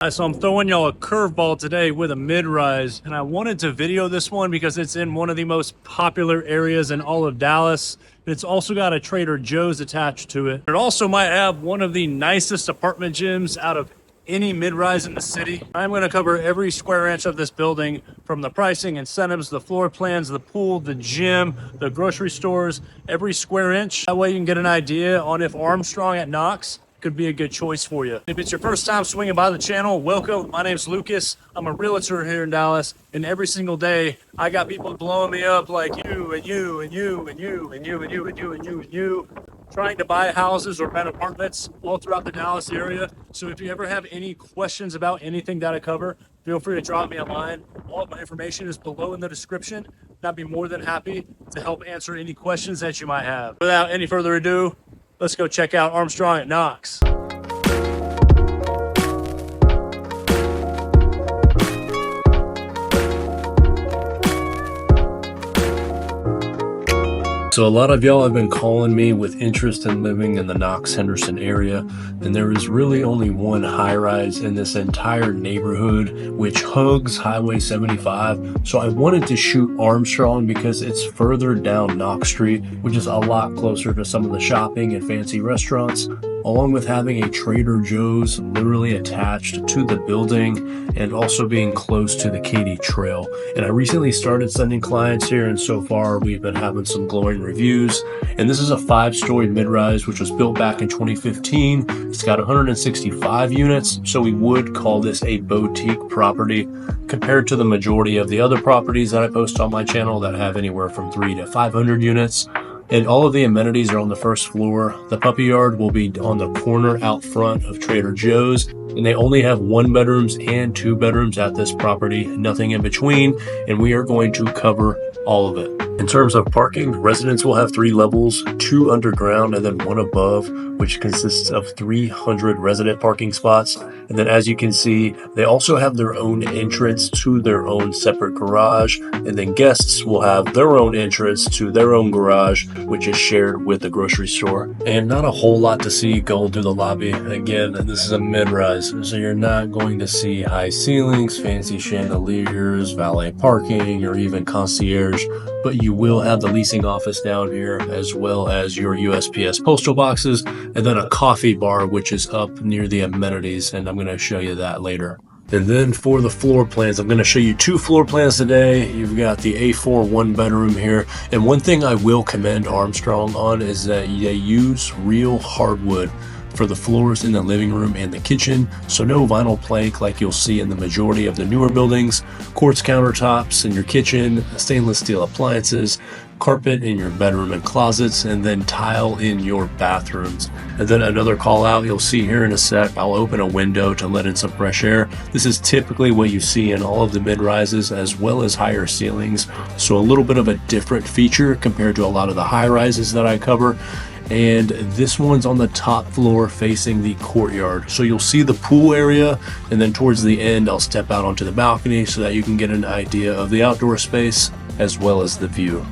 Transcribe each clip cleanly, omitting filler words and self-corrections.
So I'm throwing y'all a curveball today with a mid-rise, and I wanted to video this one because it's in one of the most popular areas in all of Dallas. It's also got a Trader Joe's attached to it. It also might have one of the nicest apartment gyms out of any mid-rise in the city. I'm going to cover every square inch of this building, from the pricing, incentives, the floor plans, the pool, the gym, the grocery stores, every square inch. That way you can get an idea on if Armstrong at Knox could be a good choice for you. If it's your first time swinging by the channel, welcome. My name's Lucas. I'm a realtor here in Dallas, and every single day I got people blowing me up like you and you and you and you and you and you and you and you and you, trying to buy houses or rent apartments all throughout the Dallas area. So if you ever have any questions about anything that I cover, feel free to drop me a line. All of my information is below in the description, and I'd be more than happy to help answer any questions that you might have. Without any further ado, let's go check out Armstrong at Knox. So a lot of y'all have been calling me with interest in living in the Knox-Henderson area, and there is really only one high-rise in this entire neighborhood, which hugs Highway 75. So I wanted to shoot Armstrong because it's further down Knox Street, which is a lot closer to some of the shopping and fancy restaurants, along with having a Trader Joe's literally attached to the building and also being close to the Katy Trail. And I recently started sending clients here, and so far we've been having some glowing reviews. And this is a 5-story mid-rise, which was built back in 2015. It's got 165 units, so we would call this a boutique property compared to the majority of the other properties that I post on my channel that have anywhere from 300 to 500 units. And all of the amenities are on the first floor. The puppy yard will be on the corner out front of Trader Joe's, and they only have 1 bedrooms and 2 bedrooms at this property, nothing in between, and we are going to cover all of it. In terms of parking, residents will have 3 levels, 2 underground and then 1 above, which consists of 300 resident parking spots. And then as you can see, they also have their own entrance to their own separate garage, and then guests will have their own entrance to their own garage, which is shared with the grocery store. And not a whole lot to see going through the lobby. Again, this is a mid-rise, so you're not going to see high ceilings, fancy chandeliers, valet parking, or even concierge, but you will have the leasing office down here, as well as your USPS postal boxes, and then a coffee bar, which is up near the amenities, and I'm going to show you that later. And then for the floor plans, I'm going to show you 2 floor plans today. You've got the A4 1-bedroom here, and one thing I will commend Armstrong on is that they use real hardwood for the floors in the living room and the kitchen, so no vinyl plank like you'll see in the majority of the newer buildings, quartz countertops in your kitchen, stainless steel appliances, carpet in your bedroom and closets, and then tile in your bathrooms. And then another call out you'll see here in a sec, I'll open a window to let in some fresh air. This is typically what you see in all of the mid-rises as well as higher ceilings, so a little bit of a different feature compared to a lot of the high rises that I cover. And this one's on the top floor facing the courtyard, so you'll see the pool area, and then towards the end I'll step out onto the balcony so that you can get an idea of the outdoor space as well as the view.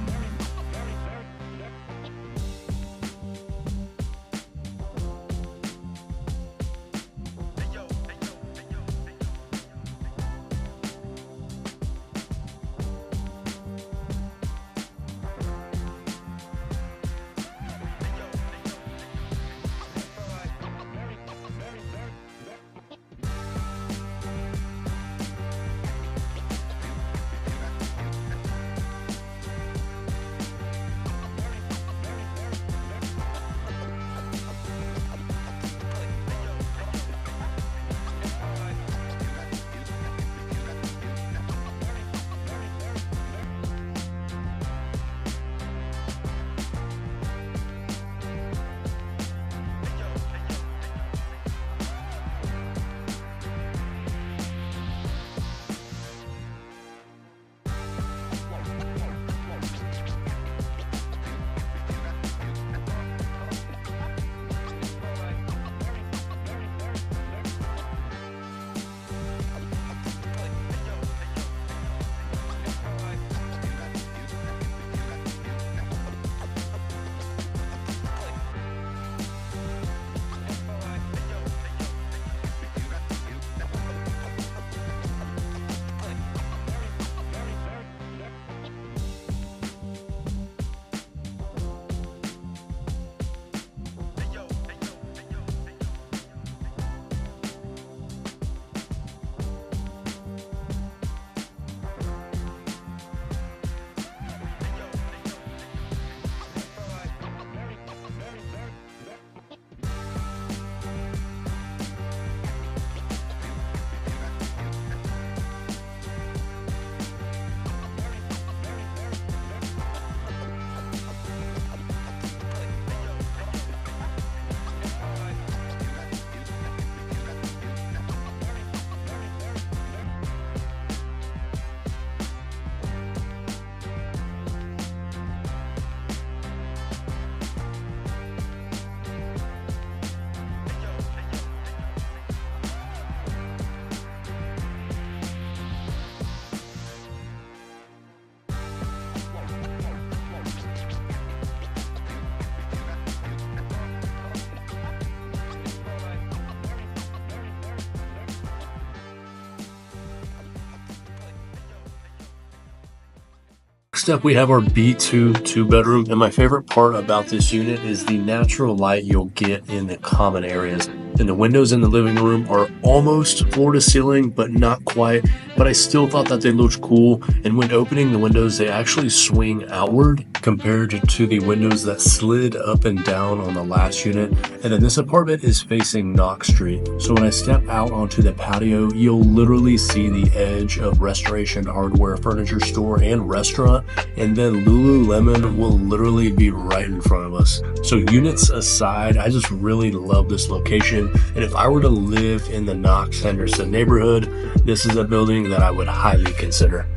Next up, we have our B2 two-bedroom, and my favorite part about this unit is the natural light you'll get in the common areas. And the windows in the living room are almost floor to ceiling, but not quite. But I still thought that they looked cool. And when opening the windows, they actually swing outward compared to the windows that slid up and down on the last unit. And then this apartment is facing Knox Street. So when I step out onto the patio, you'll literally see the edge of Restoration Hardware Furniture Store and restaurant. And then Lululemon will literally be right in front of us. So units aside, I just really love this location. And if I were to live in the Knox Henderson neighborhood, this is a building that I would highly consider.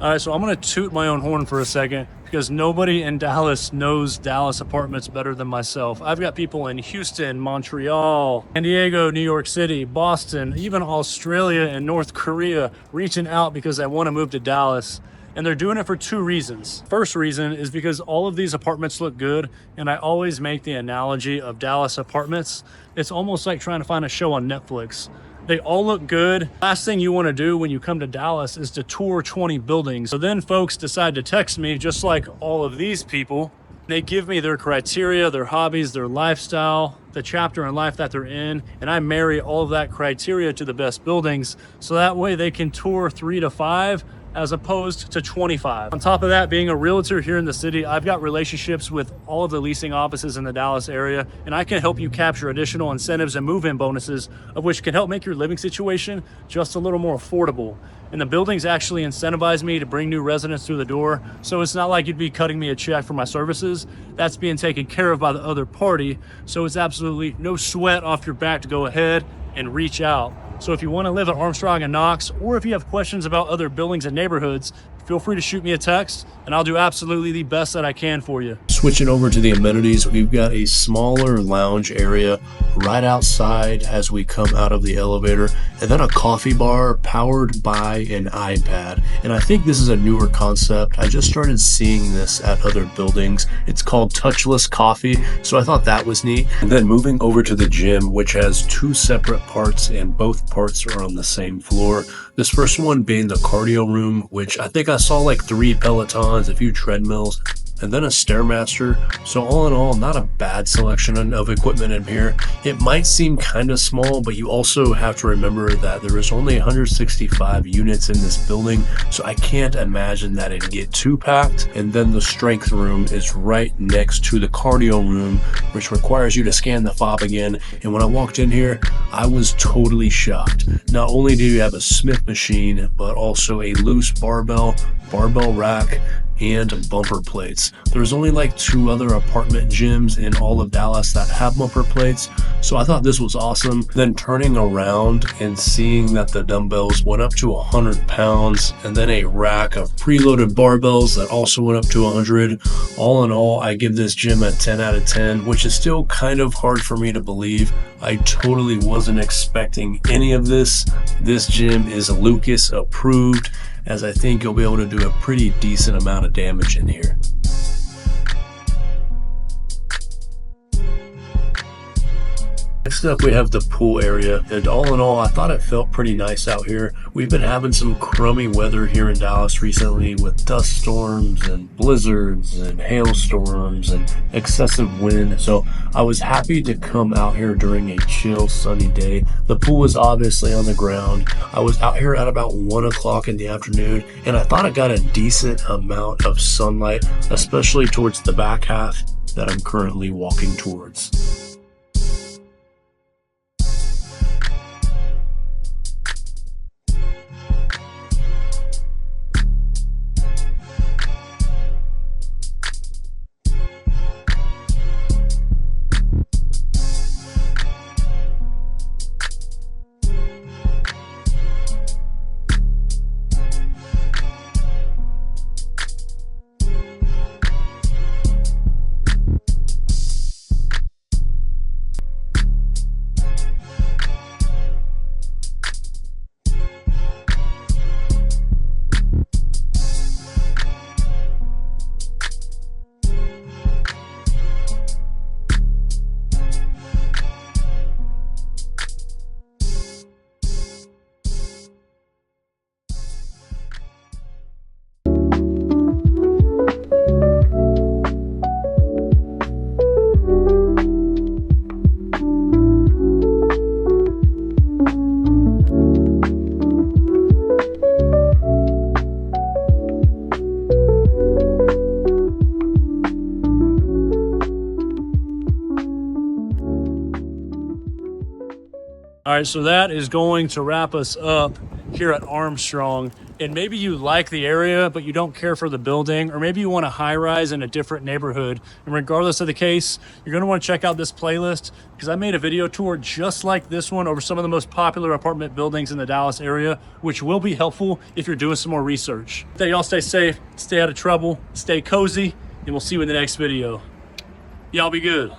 All right, so I'm gonna toot my own horn for a second because nobody in Dallas knows Dallas apartments better than myself. I've got people in Houston, Montreal, San Diego, New York City, Boston, even Australia and North Korea reaching out because they want to move to Dallas. And they're doing it for two reasons. First reason is because all of these apartments look good, and I always make the analogy of Dallas apartments. It's almost like trying to find a show on Netflix. They all look good. Last thing you want to do when you come to Dallas is to tour 20 buildings. So then folks decide to text me, just like all of these people. They give me their criteria, their hobbies, their lifestyle, the chapter in life that they're in, and I marry all of that criteria to the best buildings, so that way they can tour 3 to 5 as opposed to 25. On top of that, being a realtor here in the city, I've got relationships with all of the leasing offices in the Dallas area, and I can help you capture additional incentives and move-in bonuses, of which can help make your living situation just a little more affordable. And the buildings actually incentivize me to bring new residents through the door, so it's not like you'd be cutting me a check for my services. That's being taken care of by the other party, so it's absolutely no sweat off your back to go ahead and reach out. So if you want to live at Armstrong and Knox, or if you have questions about other buildings and neighborhoods, feel free to shoot me a text and I'll do absolutely the best that I can for you. Switching over to the amenities, we've got a smaller lounge area right outside as we come out of the elevator, and then a coffee bar powered by an iPad. And I think this is a newer concept. I just started seeing this at other buildings. It's called touchless coffee, so I thought that was neat. And then moving over to the gym, which has two separate parts and both parts are on the same floor. This first one being the cardio room, which I think I saw like 3 Pelotons, a few treadmills, and then a Stairmaster. So all in all, not a bad selection of equipment in here. It might seem kind of small, but you also have to remember that there is only 165 units in this building, so I can't imagine that it'd get too packed. And then the strength room is right next to the cardio room, which requires you to scan the fob again. And when I walked in here, I was totally shocked. Not only do you have a Smith machine, but also a loose barbell rack, and bumper plates. There's only like 2 other apartment gyms in all of Dallas that have bumper plates, so I thought this was awesome. Then turning around and seeing that the dumbbells went up to 100 pounds, and then a rack of preloaded barbells that also went up to 100. All in all, I give this gym a 10 out of 10, which is still kind of hard for me to believe. I totally wasn't expecting any of this. This gym is Lucas approved, as I think you'll be able to do a pretty decent amount of damage in here. Next up, we have the pool area, and all in all, I thought it felt pretty nice out here. We've been having some crummy weather here in Dallas recently with dust storms and blizzards and hailstorms and excessive wind, so I was happy to come out here during a chill, sunny day. The pool was obviously on the ground. I was out here at about 1 o'clock in the afternoon, and I thought I got a decent amount of sunlight, especially towards the back half that I'm currently walking towards. All right, so that is going to wrap us up here at Armstrong. and maybe you like the area, but you don't care for the building, or maybe you want a high rise in a different neighborhood. And regardless of the case, you're gonna wanna check out this playlist because I made a video tour just like this one over some of the most popular apartment buildings in the Dallas area, which will be helpful if you're doing some more research. Y'all stay safe, stay out of trouble, stay cozy, and we'll see you in the next video. Y'all be good.